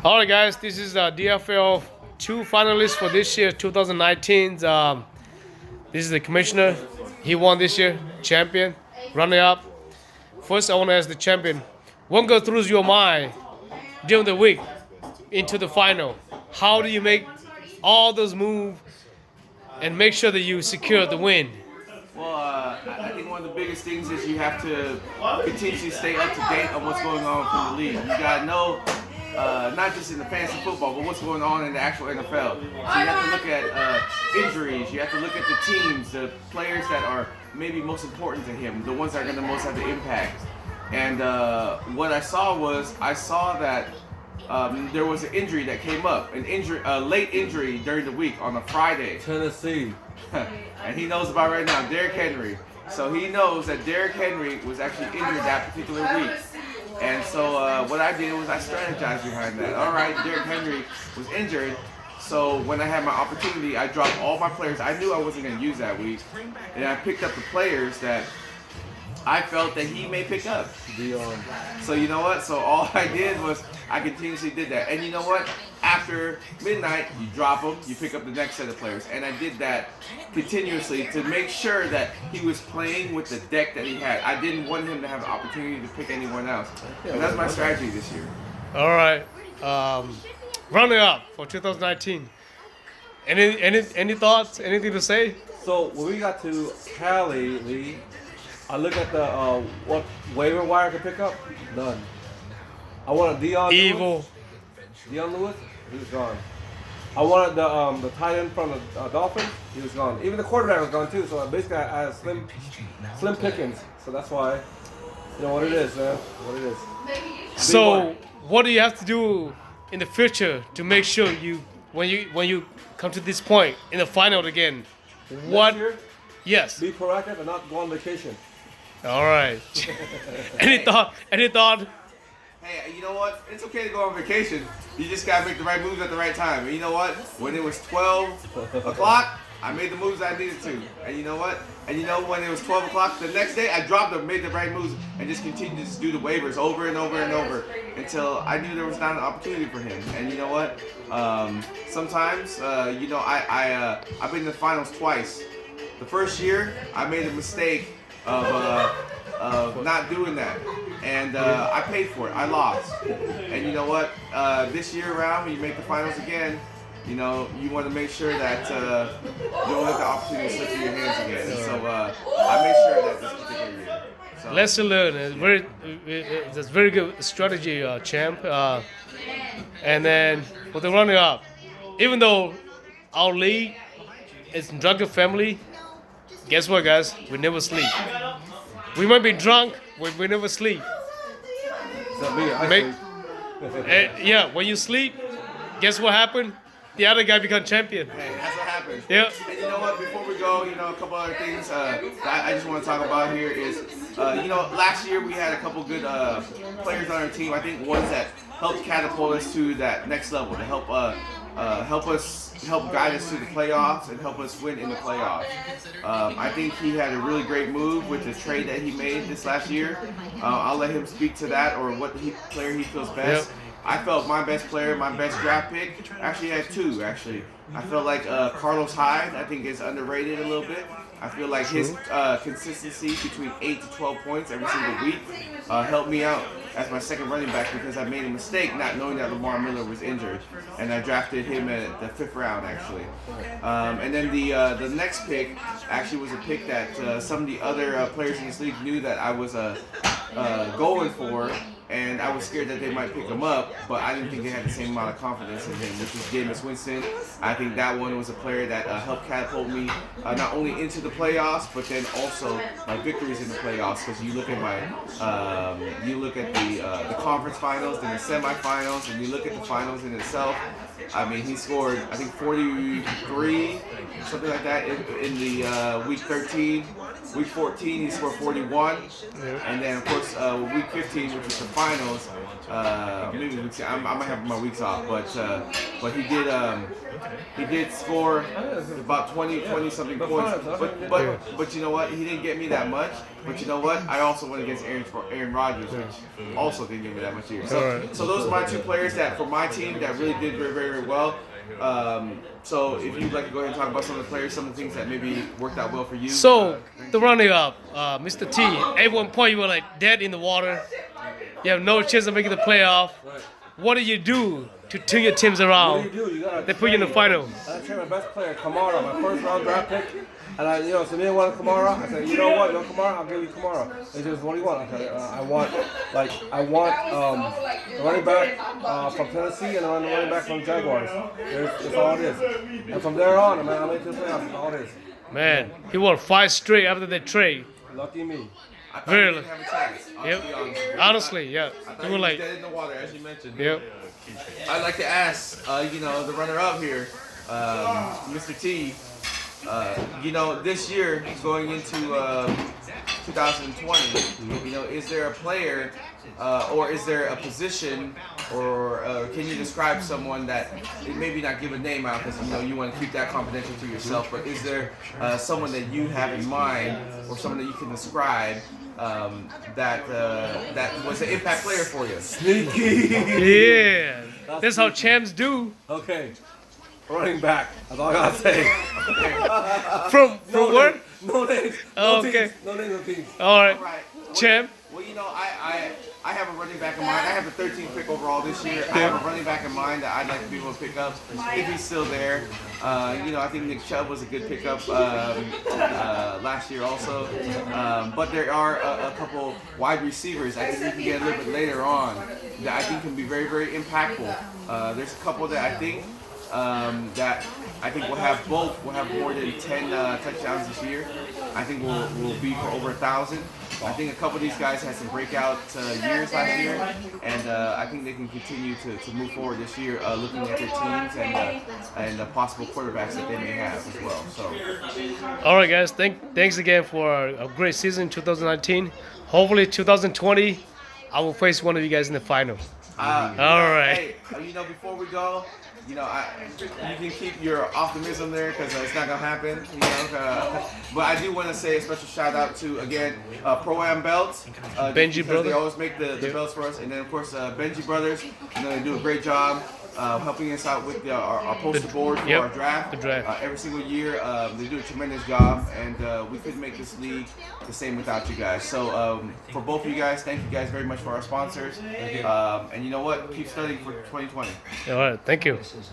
All right, guys, this is the DFL 2 finalists for this year, 2019. This is the commissioner. He won this year, champion, runner up. First, I want to ask the champion, what goes through your mind during the week into the final? How do you make all those moves and make sure that you secure the win? Well, I think one of the biggest things is you have to continuously stay up to date on what's going on from the league. You gotta know, not just in the fantasy football, but what's going on in the actual NFL. So you have to look at injuries. You have to look at the teams, the players that are maybe most important to him, the ones that are going to most have the impact. And what I saw that there was an injury that came up, a late injury during the week on a Friday. Tennessee. And he knows about right now, Derrick Henry. So he knows that Derrick Henry was actually injured that particular week. And so what I did was I strategized behind that. All right, Derrick Henry was injured. So when I had my opportunity, I dropped all my players I knew I wasn't going to use that week. And I picked up the players that I felt that he may pick up. So you know what? So all I did was I continuously did that. And you know what? After midnight, you drop them, you pick up the next set of players. And I did that continuously to make sure that he was playing with the deck that he had. I didn't want him to have the opportunity to pick anyone else. And that's my strategy this year. All right. Runner up for 2019. Any thoughts? Anything to say? So when we got to Cali, Lee, I look at the what waiver wire to pick up. None. I wanted Dion Evil. Lewis, he was gone. I wanted the tight end from the Dolphins, he was gone. Even the quarterback was gone too. So basically, I had slim pickings. So that's why, you know what it is, man. What it is. So what do you have to do in the future to make sure when you come to this point in the final again? What? Next year, Yes. be proactive and not go on vacation. All right. Any thought? Hey, you know what? It's okay to go on vacation. You just gotta make the right moves at the right time. And you know what? When it was 12 o'clock, I made the moves I needed to. And you know what? And you know when it was 12 o'clock the next day, I dropped them, made the right moves, and just continued to do the waivers over and over and over until I knew there was not an opportunity for him. And you know what? Sometimes, you know, I've been in the finals twice. The first year, I made a mistake of not doing that. And I paid for it. I lost. And you know what? This year around, when you make the finals again, you know, you want to make sure that you don't let the opportunity slip through your hands again. And so I made sure that this particular year. So. Lesson learned. It's very good strategy, champ. And then for the runner up, even though our league is Drunken family, guess what, guys? We never sleep. We might be drunk, but we never sleep. So me, I sleep. Yeah, when you sleep, guess what happened? The other guy become champion. Hey, that's what happens. Yeah. And you know what? Before we go, you know, a couple other things that I just want to talk about here is, you know, last year we had a couple good players on our team. I think ones that helped catapult us to that next level, to help guide us to the playoffs and help us win in the playoffs. I think he had a really great move with the trade that he made this last year. I'll let him speak to that or what player he feels best. Yep. I felt my best player, my best draft pick, actually had two, actually. I felt like Carlos Hyde, I think, is underrated a little bit. I feel like his consistency between 8 to 12 points every single week helped me out as my second running back because I made a mistake not knowing that Lamar Miller was injured. And I drafted him at the 5th round, actually. And then the next pick actually was a pick that some of the other players in this league knew that I was going for. And I was scared that they might pick him up, but I didn't think they had the same amount of confidence in him, which was Jameis Winston. I think that one was a player that helped catapult me not only into the playoffs, but then also my victories in the playoffs. Because you look at the conference finals, then the semifinals, and you look at the finals in itself. I mean, he scored, I think, 43, something like that, in the week 13. Week 14, he scored 41. And then, of course, week 15, which was the finals. Maybe I might have my weeks off, but he did score about 20 something points. But you know what? He didn't get me that much. But you know what? I also went against Aaron Rodgers, which also didn't give me that much either. So those are my two players that for my team that really did very, very, very well. So if you'd like to go ahead and talk about some of the players, some of the things that maybe worked out well for you. So the running up, Mr. T. At one point you were like dead in the water. You have no chance of making the playoff. What do you do to turn your teams around? What do? You gotta They put you in the final. I trained my best player, Kamara, my first round draft pick. And so me wanted Kamara. I said, you know what, you want Kamara? I'll give you Kamara. He says, what do you want? I said, I want a running back from Tennessee and a running back from Jaguars. That's all it is. And from there on, I made the playoffs. That's all it is. Man, he won 5 straight after the trade. Lucky me. I thought Really? he didn't have a chance. Yep. Honestly, yeah. I thought He he was was like, dead in the water, as you mentioned. yep. I'd like to ask, the runner-up here, Mr. T. This year going into 2020, is there a player or is there a position or can you describe someone that maybe not give a name out because you want to keep that confidential to yourself, but is there someone that you have in mind or someone that you can describe that was an impact player for you? Sneaky. Yeah. That's how champs do. Okay. Running back. That's all I gotta say. From what? No names. Oh, No okay. teams. No names, no teams. All right. All right. Champ. Well, I have a running back in mind. I have the 13th pick overall this year. I have a running back in mind that I'd like to be able to pick up if he's still there. I think Nick Chubb was a good pickup last year also. But there are a couple wide receivers I think we can get a little bit later on that I think can be very, very impactful. There's a couple that I think we'll have both. We'll have more than 10 touchdowns this year. I think we'll be for over 1,000. I think a couple of these guys had some breakout years last year, and I think they can continue to move forward this year, looking at their teams and the possible quarterbacks that they may have as well. So, All right, guys. Thanks again for a great season in 2019. Hopefully 2020, I will face one of you guys in the final. All right. Hey, before we go, you can keep your optimism there because it's not gonna happen. But I do want to say a special shout out to again Pro-Am Belts. Benji because Brothers. They always make the belts for us, and then of course Benji Brothers. They do a great job helping us out with our poster board for our draft. The draft. Every single year, they do a tremendous job, and we couldn't make this league the same without you guys. So for both of you guys, thank you guys very much for our sponsors. And you know what? Keep studying for 2020. All right. Thank you. Racism.